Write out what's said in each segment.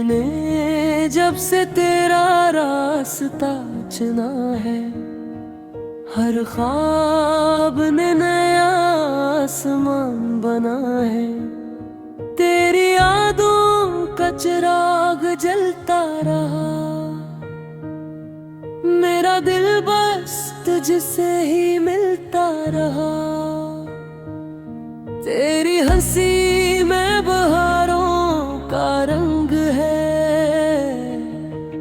ने जब से तेरा रास्ता चुना है, हर ख्वाब ने नया आसमान बना है। तेरी यादों का चिराग जलता रहा, मेरा दिल बस तुझसे ही मिलता रहा। तेरी हंसी में बहारों का रंग है,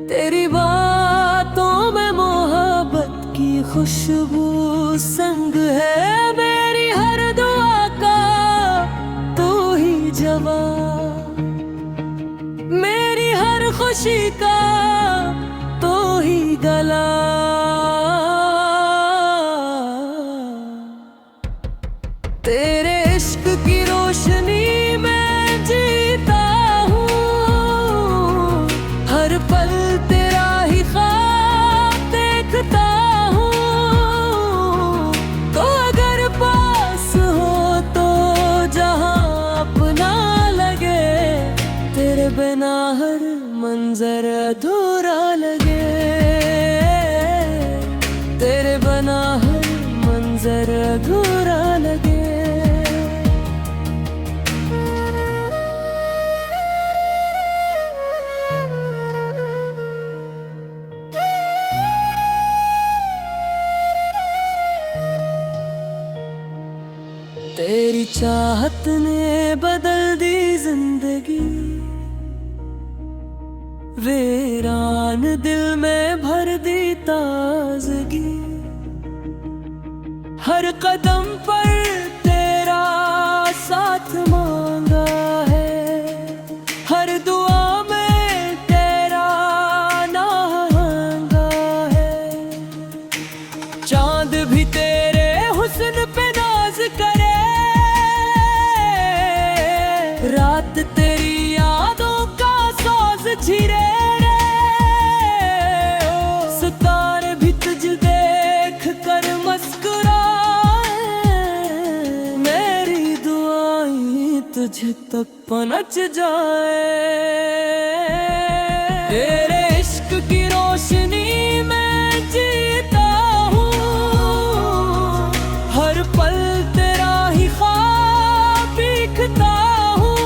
तेरी बातों में मोहब्बत की खुशबू संग है। मेरी हर दुआ का तू ही जवाब, मेरी हर खुशी का तू ही गला। तेरे इश्क की रोशनी में जीता हूँ, हर पल तेरा ही ख्वाब देखता हूँ। तो अगर पास हो तो जहाँ अपना लगे, तेरे बिना हर मंजर अधूरा लगे। तेरे बिना हर मंजर अधूरा लगे। तेरी चाहत ने बदल दी जिंदगी, वीरान दिल में भर दी ताजगी। हर कदम पर तेरा साथ मांगा है, हर दुआ में तेरा नाम मांगा है। चांद भी तेरे हुस्न पे नाज करे, रात तेरी यादों का साज छिरे रे। सितारे भी तुझ देख कर मुस्कुराए, मेरी दुआएं तुझ तक पहुंच जाए। तेरे इश्क की रोशनी में जीता हूँ, हर पल तेरा ही ख्वाब दिखता हूँ।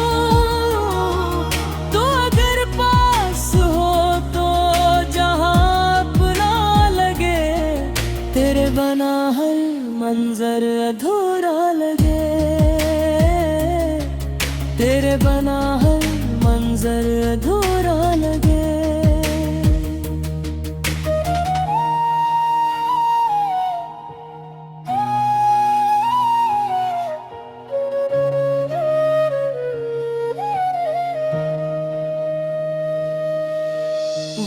तो अगर पास हो तो जहाँ अपना लगे, तेरे बना हर मंजर अधूरा लगे। तेरे बना हर मंजर अधूरा लगे।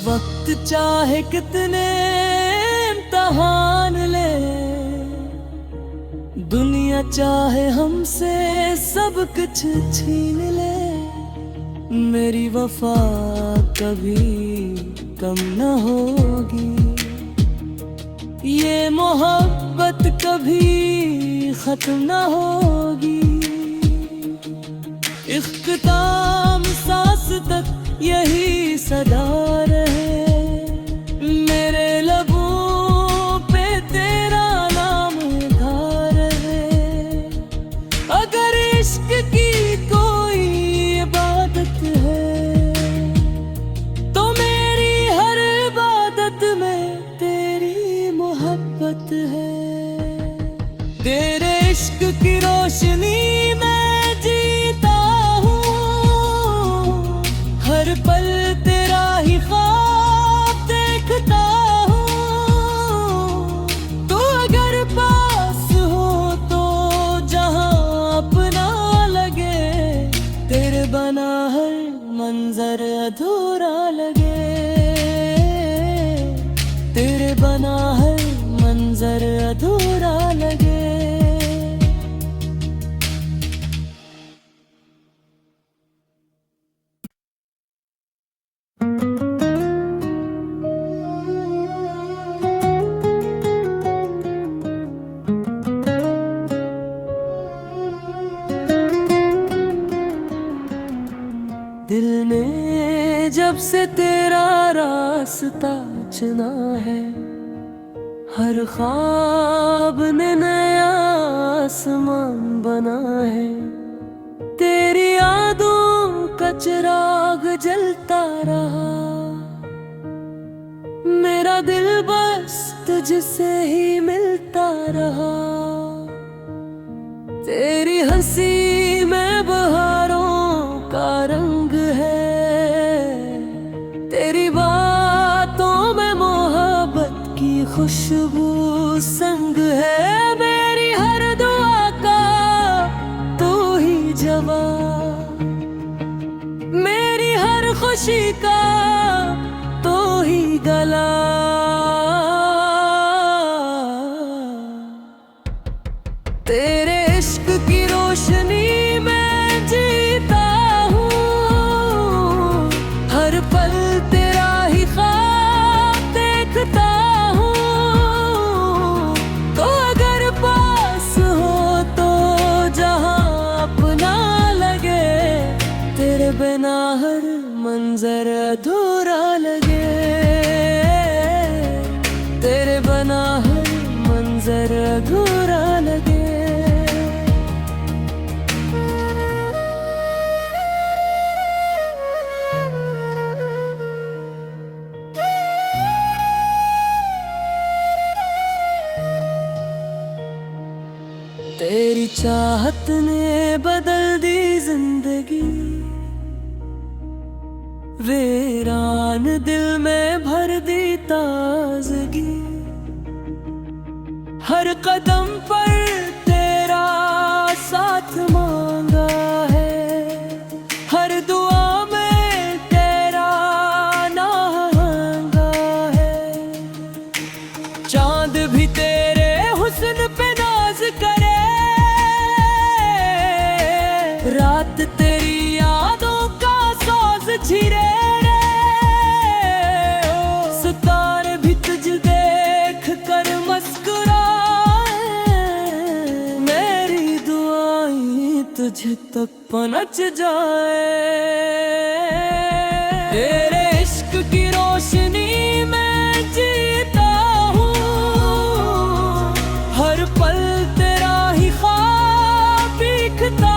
वक्त चाहे कितने इम्तहान ले, दुनिया चाहे हमसे सब कुछ छीन ले, मेरी वफा कभी कम न होगी। ये मोहब्बत कभी खत्म न होगी। इख्तिताम सांस तक यही सदा रहे, मेरे लबों पे तेरा नाम लिखा रहे। अगर इश्क की कोई इबादत है, तो मेरी हर इबादत में तेरी मोहब्बत है। तेरे इश्क की रोशनी में जीता हूँ, हर पल तेरा ही ख्वाब देखता हूँ। तो अगर पास हो तो जहाँ अपना लगे, तेरे बना हर मंजर अधूरा लगे। तेरे बना हर मंजर अधूरा लगे। दिल ने जब से तेरा रास्ता चुना है, हर ख्वाब ने नया आसमान बना है। तेरी यादों का चिराग जलता रहा, मेरा दिल बस तुझसे ही मिलता रहा। तेरी हंसी में बहारों का रंग है, तेरी बातों में मोहब्बत की खुशबू संग है। मेरी हर दुआ का तू ही जवाब, मेरी हर खुशी का तू ही गला। तेरे इश्क की रोशनी में जीता हूँ, हर पल तेरा ही ख्वाब देखता हूँ। तो अगर पास हो तो जहाँ अपना लगे, तेरे बिना हर मंजर अधूरा लगे। तेरे बिना हर मंजर अधूरा लगे। तेरी चाहत ने बदल दी जिंदगी, वीरान दिल में भर दी ताजगी। हर कदम पर तेरा साथ मांगा है, हर दुआ में तेरा नाम मांगा है। चांद भी तेरे हुस्न पे नाज करे, रात तेरी यादों का साज छिरे रे। सितारे भी तुझ देख कर मुस्कुराए, मेरी दुआएं तुझ तक पहुंच जाए। तेरे इश्क की रोशनी में जीता हूँ, हर पल तेरा ही ख्वाब दिखता।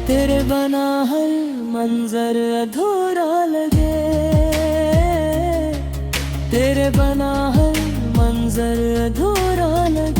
तेरे बना हर मंजर अधूरा लगे, तेरे बना हर मंजर अधूरा लगे।